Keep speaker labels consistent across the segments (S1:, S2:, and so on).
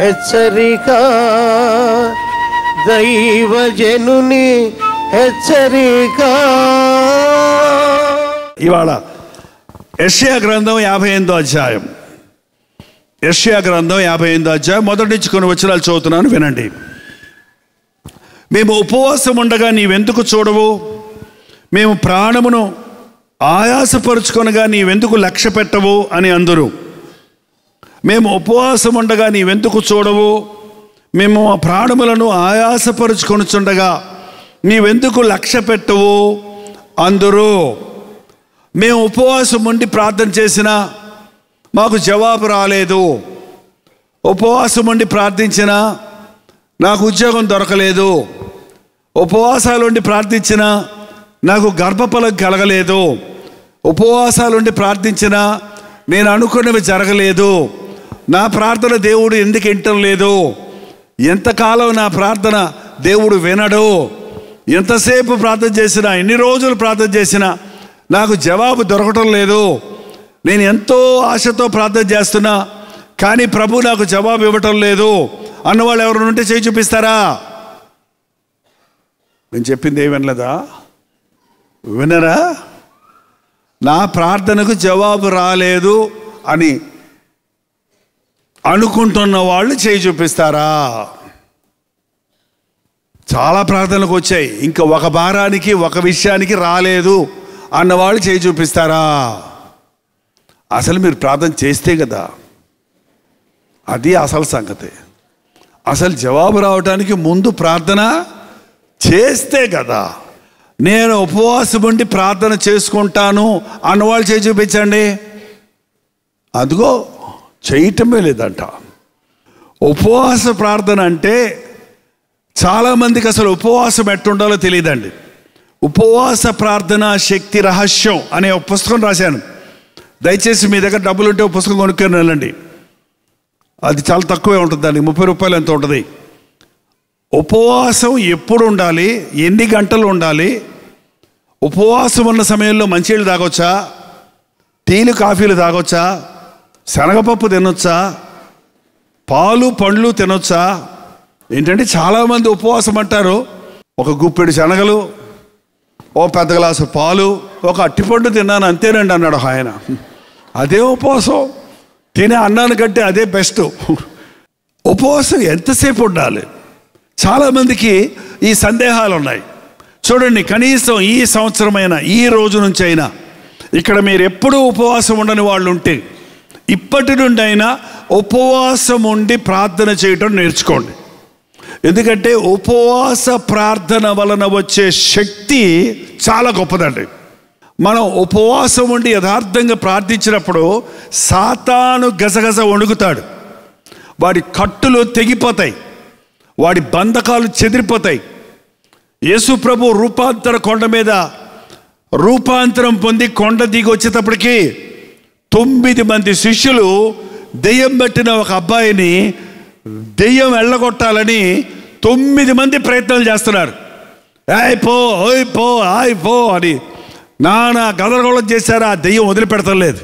S1: హెచ్చరిక, దైవజనుని హెచ్చరిక.
S2: ఇవాళ యెషయా గ్రంథం 58వ అధ్యాయం. యెషయా గ్రంథం 58వ అధ్యాయం మొదటి నుంచి కొన్ని వచనాలు చదువుతున్నాను, వినండి. మేము ఉపవాసం ఉండగా నీవెందుకు చూడవు? మేము ప్రాణమును ఆయాసపరుచుకొనగా నీవెందుకు లక్ష్య పెట్టవు అని అందరూ. మేము ఉపవాసం ఉండగా నీవెందుకు చూడవు? మేము ఆ ప్రాణములను ఆయాసపరుచుకొనుచుండగా నీవెందుకు లక్ష్య పెట్టవు అందరూ. మేము ఉపవాసం ఉండి ప్రార్థన చేసినా మాకు జవాబు రాలేదు. ఉపవాసం ఉండి ప్రార్థించినా నాకు ఉద్యోగం దొరకలేదు. ఉపవాసాలుండి ప్రార్థించినా నాకు గర్భఫలం కలగలేదు. ఉపవాసాలుండి ప్రార్థించినా నేను అనుకున్నవి జరగలేదు. నా ప్రార్థన దేవుడు ఎందుకు వినటం లేదు? ఎంతకాలం నా ప్రార్థన దేవుడు వినడు? ఎంతసేపు ప్రార్థన చేసినా, ఎన్ని రోజులు ప్రార్థన చేసినా నాకు జవాబు దొరకటం లేదు. నేను ఎంతో ఆశతో ప్రార్థన చేస్తున్నా కానీ ప్రభు నాకు జవాబు ఇవ్వటం లేదు అన్నవాళ్ళు ఎవరు ఉంటే చేయి చూపిస్తారా? నేను చెప్పింది ఏమి వినలేదా? వినరా? నా ప్రార్థనకు జవాబు రాలేదు అని అనుకుంటున్న వాళ్ళు చేయి చూపిస్తారా? చాలా ప్రార్థనలకు వచ్చాయి, ఇంకా ఒక భారానికి ఒక విషయానికి రాలేదు అన్నవాళ్ళు చేయి చూపిస్తారా? అసలు మీరు ప్రార్థన చేస్తే కదా, అది అసలు సంగతి. అసలు జవాబు రావడానికి ముందు ప్రార్థన చేస్తే కదా. నేను ఉపవాసం ఉండి ప్రార్థన చేసుకుంటాను అన్నవాళ్ళు చేయి చూపించండి. అదిగో చేయటమే లేదంట. ఉపవాస ప్రార్థన అంటే చాలామందికి అసలు ఉపవాసం ఎట్టుండాలో తెలియదండి. ఉపవాస ప్రార్థన శక్తి రహస్యం అనే ఒక పుస్తకం రాశాను. దయచేసి మీ దగ్గర డబ్బులు ఉంటే ఒక పుస్తకం కొనుక్కొని వెళ్ళండి. అది చాలా తక్కువే ఉంటుంది, దానికి 30 రూపాయలు ఎంత ఉంటుంది. ఉపవాసం ఎప్పుడు ఉండాలి, ఎన్ని గంటలు ఉండాలి, ఉపవాసం ఉన్న సమయంలో మంచినీళ్ళు తాగొచ్చా, టీలు కాఫీలు తాగొచ్చా, శనగపప్పు తినొచ్చా, పాలు పండ్లు తినొచ్చా? ఏంటంటే చాలామంది ఉపవాసం అంటారు, ఒక గుప్పెడు శనగలు, ఓ పెద్ద గ్లాసు పాలు, ఒక అట్టిపండు తిన్నాను అంతేనండి అన్నాడు ఆయన. అదే ఉపవాసం? తినే అన్నాను కంటే అదే బెస్ట్. ఉపవాసం ఎంతసేపు ఉండాలి? చాలామందికి ఈ సందేహాలు ఉన్నాయి. చూడండి, కనీసం ఈ సంవత్సరమైనా, ఈ రోజు నుంచి అయినా, ఇక్కడ మీరు ఎప్పుడూ ఉపవాసం ఉండని వాళ్ళు ఉంటే ఇప్పటి నుండి అయినా ఉపవాసం ఉండి ప్రార్థన చేయటం నేర్చుకోండి. ఎందుకంటే ఉపవాస ప్రార్థన వలన వచ్చే శక్తి చాలా గొప్పదండి. మనం ఉపవాసం ఉండి యథార్థంగా ప్రార్థించినప్పుడు సాతాను గజగజ వణుకుతాడు. వాడి కట్టులు తెగిపోతాయి, వాడి బంధకాలు చెదిరిపోతాయి. యేసు ప్రభు రూపాంతర కొండ మీద రూపాంతరం పొంది కొండ దిగి వచ్చేటప్పటికి 9 మంది శిష్యులు దెయ్యం పట్టిన ఒక అబ్బాయిని దెయ్యం వెళ్ళగొట్టాలని 9 మంది ప్రయత్నాలు చేస్తున్నారు. పో ఓయ్ పో ఆయ్ పో అని నానా గదరగోళం చేశారు. ఆ దెయ్యం వదిలిపెడతలేదు.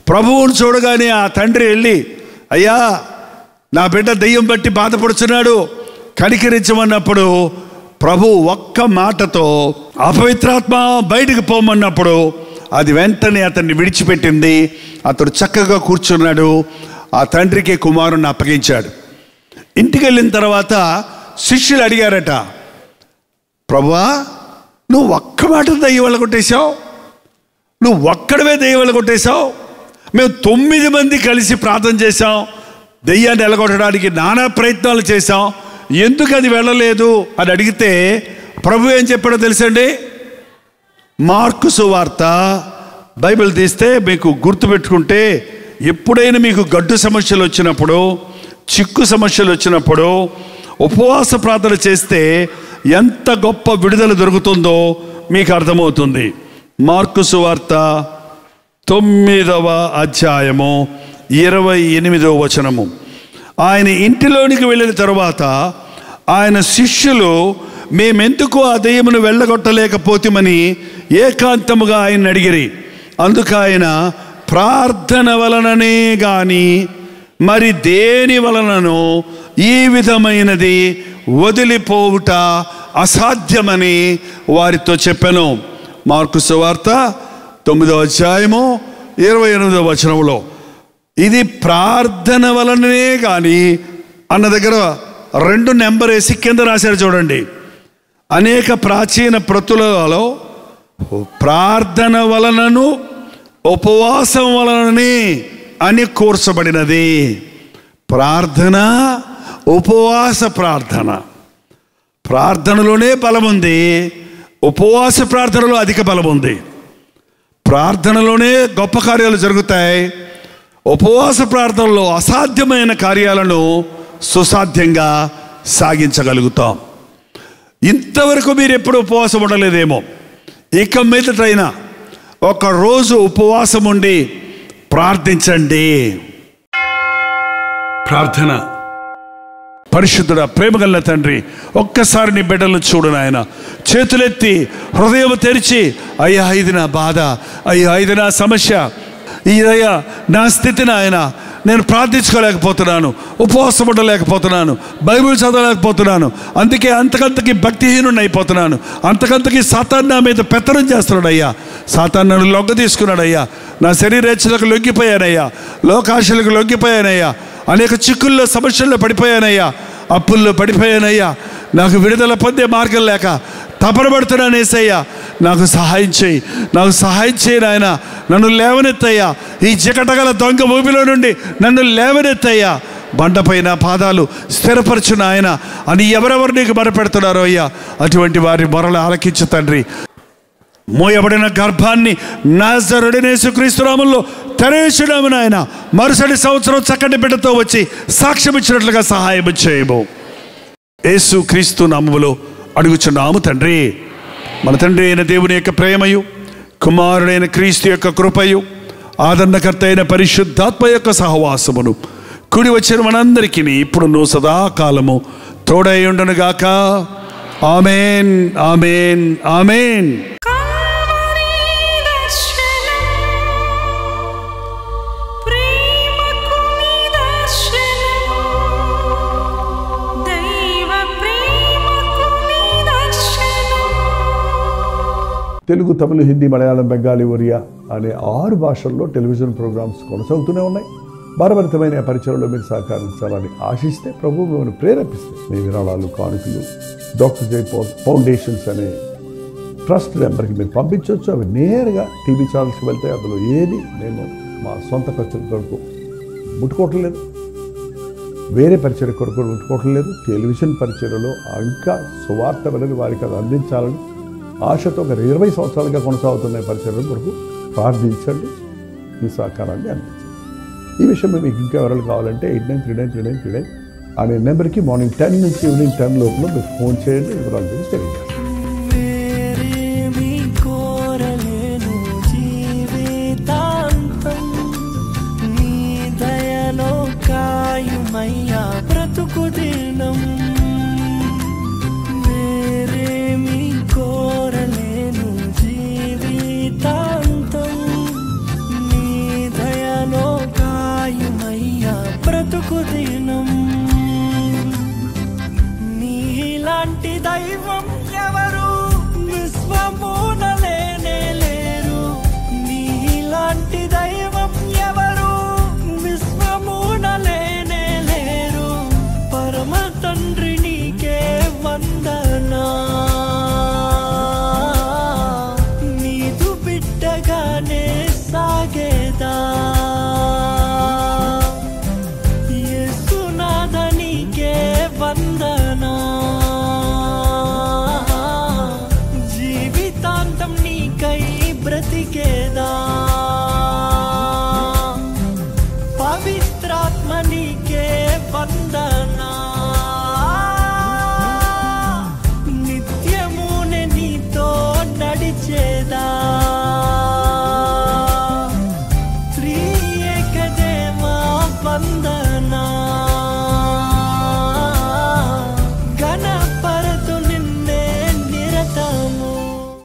S2: ప్రభువుని చూడగానే ఆ తండ్రి వెళ్ళి, అయ్యా నా బిడ్డ దెయ్యం బట్టి బాధపడుతున్నాడు, కనికరించమన్నప్పుడు ప్రభు ఒక్క మాటతో అపవిత్రాత్మ బయటికి పోమన్నప్పుడు అది వెంటనే అతన్ని విడిచిపెట్టింది. అతడు చక్కగా కూర్చున్నాడు. ఆ తండ్రికి కుమారుని అప్పగించాడు. ఇంటికి వెళ్ళిన తర్వాత శిష్యులు అడిగారట, ప్రభువా నువ్వు ఒక్క మాట దెయ్యం వల్ల కొట్టేశావు, నువ్వు ఒక్కడవే దెయ్యం వల్ల కొట్టేశావు, మేము 9 మంది కలిసి ప్రార్థన చేశాం, దెయ్యాన్ని వెళ్ళగొట్టడానికి నానా ప్రయత్నాలు చేశాం, ఎందుకు అది వెళ్ళలేదు అని అడిగితే ప్రభు ఏం చెప్పాడో తెలుసండి? మార్కు సువార్త బైబిల్ తీస్తే మీకు గుర్తుపెట్టుకుంటే, ఎప్పుడైనా మీకు గడ్డు సమస్యలు వచ్చినప్పుడు, చిక్కు సమస్యలు వచ్చినప్పుడు ఉపవాస ప్రార్థన చేస్తే ఎంత గొప్ప విడుదల దొరుకుతుందో మీకు అర్థమవుతుంది. మార్కు సువార్త 9వ అధ్యాయము 28వ వచనము. ఆయన ఇంటిలోనికి వెళ్ళిన తరువాత ఆయన శిష్యులు మేమెందుకు ఆ దెయ్యమును వెళ్ళగొట్టలేకపోతామని ఏకాంతముగా ఆయన అడిగిరి. అందుకు ఆయన ప్రార్థన వలననే గాని మరి దేని వలనను ఈ విధమైనది వదిలిపోవుట అసాధ్యమని వారితో చెప్పాను. మార్కు సువార్త 9వ అధ్యాయము 28వ వచనంలో ఇది ప్రార్థన వలననే కానీ అన్న దగ్గర 2 నెంబర్ వేసి కింద రాశారు చూడండి. అనేక ప్రాచీన ప్రతులలో ప్రార్థన వలనను ఉపవాసం వలననే అని కూర్చబడినది. ప్రార్థన, ఉపవాస ప్రార్థన. ప్రార్థనలోనే బలం ఉంది, ఉపవాస ప్రార్థనలో అధిక బలం ఉంది. ప్రార్థనలోనే గొప్ప కార్యాలు జరుగుతాయి, ఉపవాస ప్రార్థనలో అసాధ్యమైన కార్యాలను సుసాధ్యంగా సాగించగలుగుతాం. ఇంతవరకు మీరు ఎప్పుడు ఉపవాసం ఉండలేదేమో, ఇక మీదటైనా ఒక రోజు ఉపవాసం ఉండి ప్రార్థించండి. ప్రార్థన. పరిశుద్ధుడా, ప్రేమగల తండ్రి, ఒక్కసారి నీ బిడ్డలను చూడు నాయన. చేతులెత్తి హృదయం తెరిచి, అయ్యా ఇది నా బాధ, అయ్యా ఇది నా సమస్య, ఇదయ్యా నా స్థితి నాయన, నేను ప్రార్థించుకోలేకపోతున్నాను, ఉపవాసం ఉండలేకపోతున్నాను, బైబిల్ చదవలేకపోతున్నాను, అందుకే అంతకంతకి భక్తిహీనుడిని అయిపోతున్నాను, అంతకంతకి సాతాను నా మీద పెత్తనం చేస్తున్నాడు అయ్యా, సాతాను నన్ను లొంగ తీసుకున్నాడయ్యా, నా శరీరేచ్ఛలకు లొంగిపోయానయ్యా, లోకాశలకు లొంగిపోయానయ్యా, అనేక చిక్కుల్లో సమస్యల్లో పడిపోయానయ్యా, అప్పుల్లో పడిపోయానయ్యా, నాకు విడుదల పొందే మార్గం లేక తపన పడుతున్నాను యేసయ్యా, నాకు సహాయం చేయి, నాకు సహాయం చేయి నాయన, నన్ను లేవనెత్తయ్యా, ఈ చికటగల దొంగ ఊపిలో నుండి నన్ను లేవనెత్తయ్యా, బండపైన పాదాలు స్థిరపరచు నాయన అని ఎవరెవరు నీకు మొరపెడుతున్నారో అయ్యా, అటువంటి వారి మొరలు ఆలకించు తండ్రి. మోయబడిన గర్భాన్ని నజరేయుడైన యేసుక్రీస్తు నామములో తెరచున్నాము నాయన. మరుసటి సంవత్సరం చక్కటి బిడ్డతో వచ్చి సాక్ష్యం ఇచ్చినట్లుగా సహాయం చేయము. యేసుక్రీస్తు నామములో అడుగుచున్నాము తండ్రి. మన తండ్రి అయిన దేవుని యొక్క ప్రేమయు, కుమారుడైన క్రీస్తు యొక్క కృపయు, ఆదరణకర్త అయిన పరిశుద్ధాత్మ యొక్క సహవాసమును కూడి వచ్చిన మనందరికీ ఇప్పుడు సదాకాలము తోడై ఉండునుగాక. ఆమేన్, ఆమేన్, ఆమేన్.
S3: తెలుగు, తమిళ, హిందీ, మలయాళం, బెంగాలీ, ఒరియా అనే 6 భాషల్లో టెలివిజన్ ప్రోగ్రామ్స్ కొనసాగుతూనే ఉన్నాయి. భారభరితమైన పరిచయంలో మీరు సహకరించాలని ఆశిస్తే ప్రభు మిమ్మల్ని ప్రేరేపిస్తే మీ విరాళాలు, కానుకలు డాక్టర్ జై పాల్ ఫౌండేషన్స్ అనే ట్రస్ట్ నెంబర్కి మీరు పంపించవచ్చు. అవి నేరుగా టీవీ ఛానల్స్కి వెళ్తాయి. అందులో ఏది మేము మా సొంత ఖర్చుల కొరకు ముట్టుకోవటం లేదు, వేరే పరిచయ కొరకు ముట్టుకోవటం లేదు. టెలివిజన్ పరిచయలో ఇంకా సువార్త వెళ్ళని వారికి అది అందించాలని ఆశతో ఒక 20 సంవత్సరాలుగా కొనసాగుతున్న పరిచయం కొరకు ప్రార్థించండి, మీ సహకారాన్ని అందించండి. ఈ విషయంలో మీకు ఇంకా వివరాలు కావాలంటే 89393939 అనే నెంబర్కి మార్నింగ్ 10 నుంచి ఈవినింగ్ 10 లోపల మీరు ఫోన్ చేయండి, వివరాలు తెలియజేస్తారు.